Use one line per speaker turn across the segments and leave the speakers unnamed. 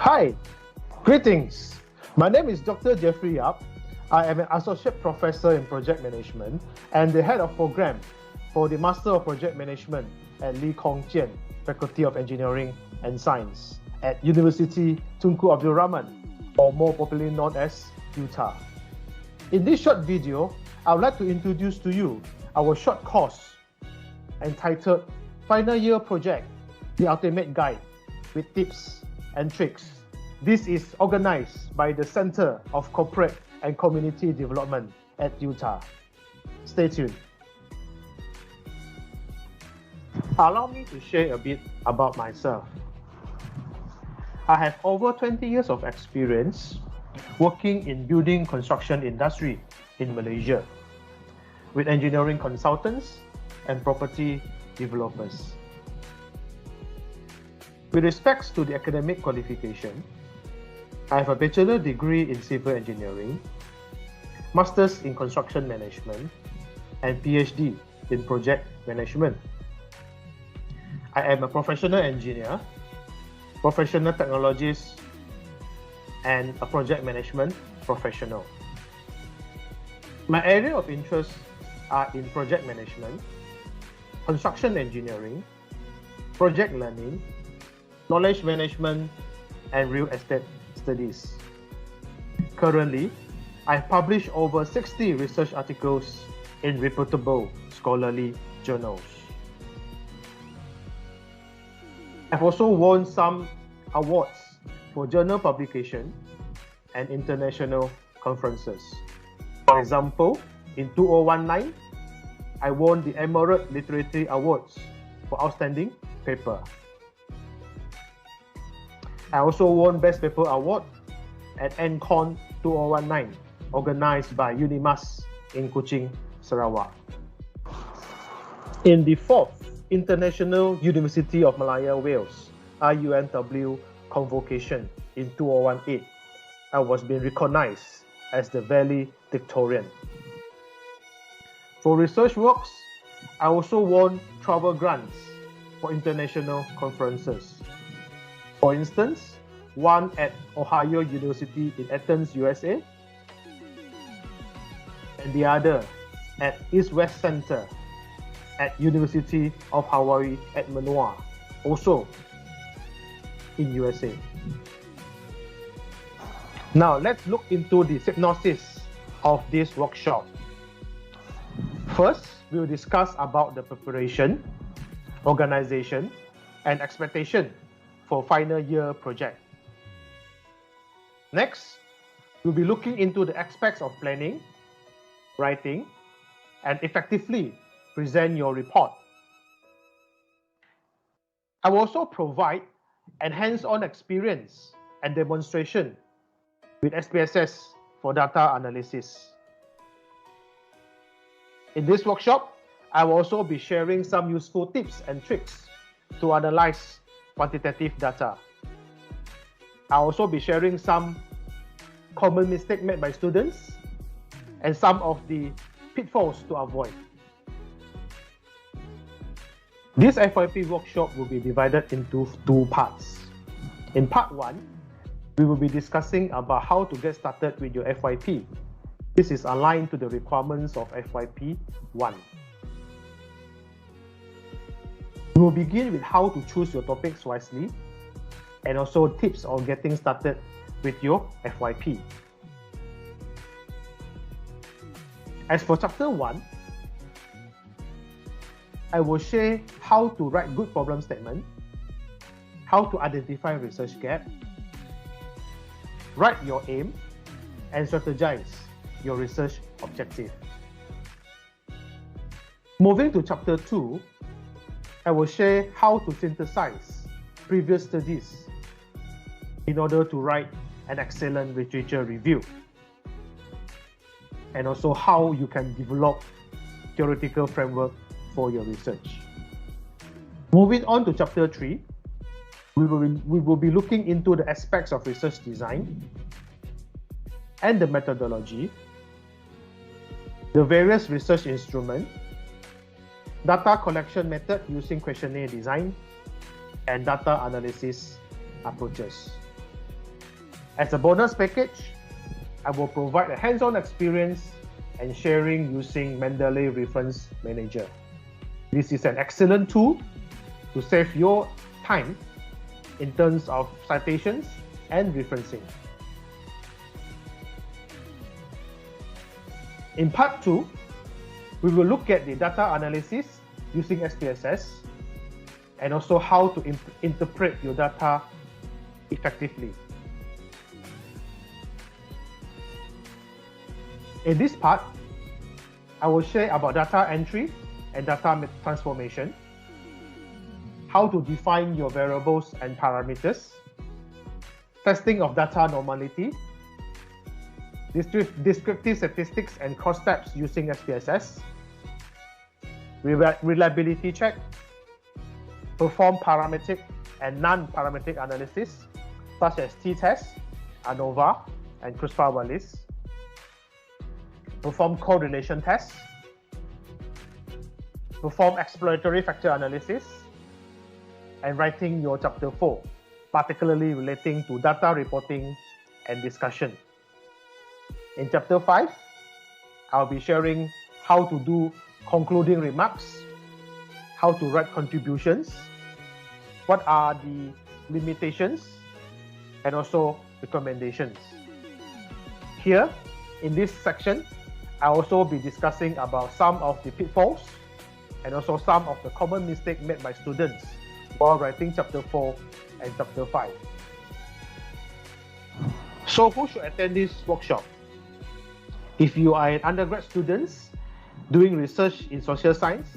Hi, greetings. My name is Dr. Jeffrey Yap. I am an Associate Professor in Project Management and the Head of Program for the Master of Project Management at Lee Kong Chian Faculty of Engineering and Science at University Tunku Abdul Rahman, or more popularly known as Utah. In this short video, I would like to introduce to you our short course entitled Final Year Project, the Ultimate Guide with Tips and Tricks. This is organized by the Center of Corporate and Community Development at Utah. Stay tuned. Allow me to share a bit about myself. I have over 20 years of experience working in building construction industry in Malaysia with engineering consultants and property developers. With respects to the academic qualification, I have a bachelor degree in civil engineering, master's in construction management, and PhD in project management. I am a professional engineer, professional technologist, and a project management professional. My area of interest are in project management, construction engineering, project learning, knowledge management, and real estate studies. Currently, I've published over 60 research articles in reputable scholarly journals. I've also won some awards for journal publication and international conferences. For example, in 2019, I won the Emerald Literary Awards for Outstanding Paper. I also won Best Paper Award at NCon 2019, organized by UNIMAS in Kuching, Sarawak. In the 4th International University of Malaya Wales IUNW Convocation in 2018, I was being recognized as the valedictorian. For research works, I also won travel grants for international conferences. For instance, one at Ohio University in Athens, USA, and the other at East-West Center at University of Hawaii at Manoa, also in USA. Now let's look into the synopsis of this workshop. First, we'll discuss about the preparation, organization, and expectation for final year project. Next, we'll be looking into the aspects of planning, writing, and effectively present your report. I will also provide an hands-on experience and demonstration with SPSS for data analysis. In this workshop, I will also be sharing some useful tips and tricks to analyze quantitative data. I'll also be sharing some common mistakes made by students and some of the pitfalls to avoid. This FYP workshop will be divided into 2 parts. In part 1, we will be discussing about how to get started with your FYP. This is aligned to the requirements of FYP 1. We will begin with how to choose your topics wisely and also tips on getting started with your FYP. As for chapter 1, I will share how to write good problem statement, how to identify research gap, write your aim, and strategize your research objective. Moving to chapter 2, I will share how to synthesize previous studies in order to write an excellent literature review, and also how you can develop theoretical framework for your research. Moving on to chapter 3, we will be looking into the aspects of research design and the methodology, the various research instruments, data collection method using questionnaire design, and data analysis approaches. As a bonus package, I will provide a hands-on experience and sharing using Mendeley Reference Manager. This is an excellent tool to save your time in terms of citations and referencing. In part 2, we will look at the data analysis using SPSS and also how to interpret your data effectively. In this part, I will share about data entry and data transformation, how to define your variables and parameters, testing of data normality, descriptive statistics and cross-steps using SPSS, reliability check, perform parametric and non-parametric analysis such as t-test, ANOVA, and Kurzweil-Wallis, perform correlation tests, perform exploratory factor analysis, and writing your chapter 4, particularly relating to data reporting and discussion. In chapter 5, I'll be sharing how to do concluding remarks, how to write contributions, what are the limitations, and also recommendations. Here, in this section, I'll also be discussing about some of the pitfalls and also some of the common mistakes made by students while writing chapter 4 and chapter 5. So who should attend this workshop? If you are an undergrad student doing research in social science,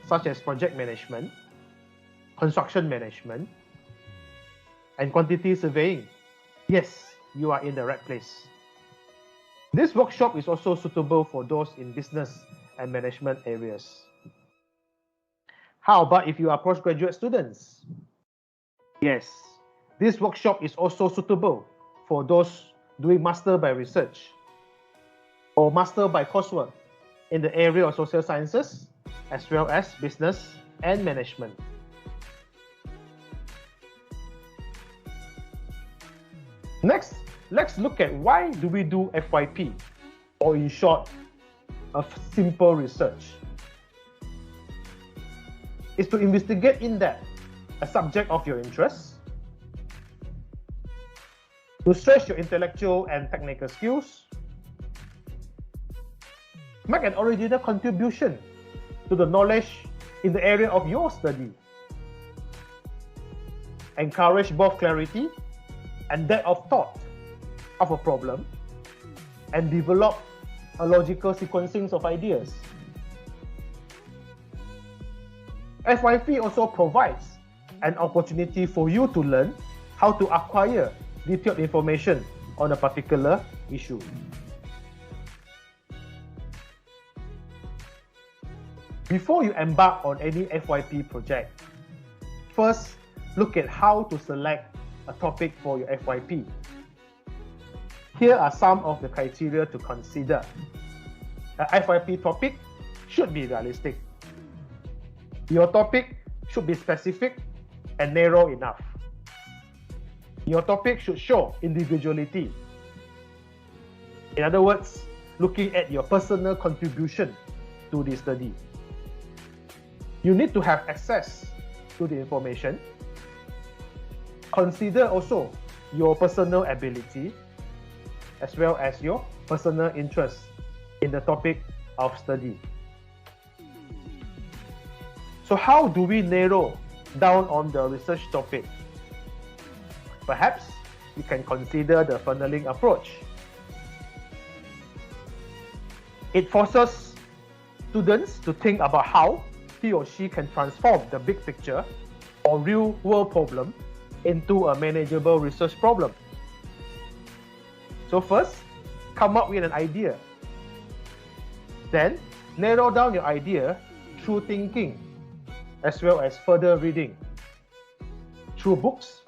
such as project management, construction management, and quantity surveying, yes, you are in the right place. This workshop is also suitable for those in business and management areas. How about if you are postgraduate students? Yes, this workshop is also suitable for those doing master by research or master by coursework in the area of social sciences, as well as business and management. Next, let's look at why do we do FYP, or in short, a simple research. It's to investigate in depth a subject of your interest, to stretch your intellectual and technical skills, make an original contribution to the knowledge in the area of your study, encourage both clarity and depth of thought of a problem, and develop a logical sequencing of ideas. FYP also provides an opportunity for you to learn how to acquire detailed information on a particular issue. Before you embark on any FYP project, first look at how to select a topic for your FYP. Here are some of the criteria to consider. An FYP topic should be realistic. Your topic should be specific and narrow enough. Your topic should show individuality. In other words, looking at your personal contribution to the study. You need to have access to the information. Consider also your personal ability as well as your personal interest in the topic of study. So how do we narrow down on the research topic? Perhaps you can consider the funneling approach. It forces students to think about how he or she can transform the big picture or real-world problem into a manageable research problem. So first, come up with an idea. Then, narrow down your idea through thinking, as well as further reading, through books,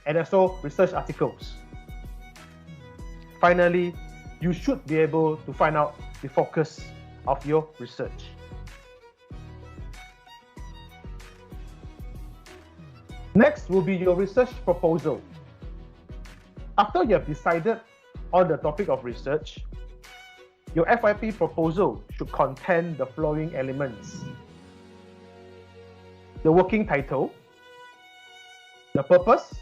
and also research articles. Finally, you should be able to find out the focus of your research. Next will be your research proposal. After you have decided on the topic of research, your FYP proposal should contain the following elements: the working title, the purpose,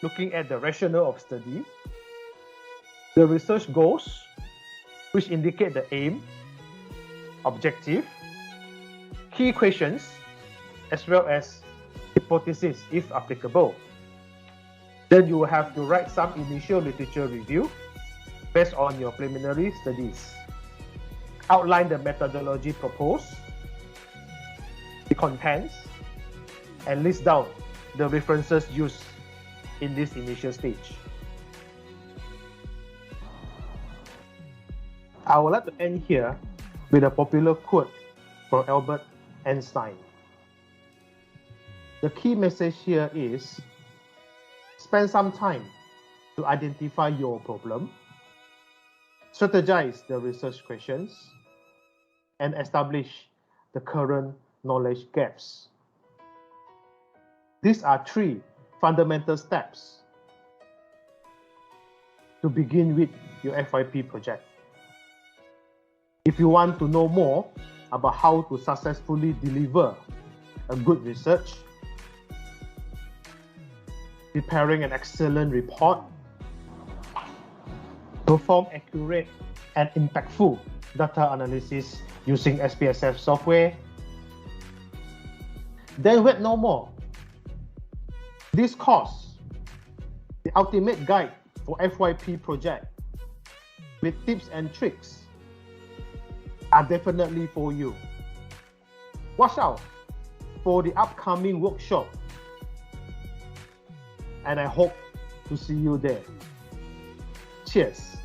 looking at the rationale of study, the research goals, which indicate the aim, objective, key questions, as well as hypothesis if applicable. Then you will have to write some initial literature review based on your preliminary studies. Outline the methodology proposed, the contents, and list down the references used in this initial stage. I would like to end here with a popular quote from Albert Einstein. The key message here is: spend some time to identify your problem, strategize the research questions, and establish the current knowledge gaps. These are 3 fundamental steps to begin with your FYP project. If you want to know more about how to successfully deliver a good research, preparing an excellent report, perform accurate and impactful data analysis using SPSS software, then wait no more. This course, the ultimate guide for FYP project with tips and tricks, are definitely for you. Watch out for the upcoming workshop, and I hope to see you there. Cheers.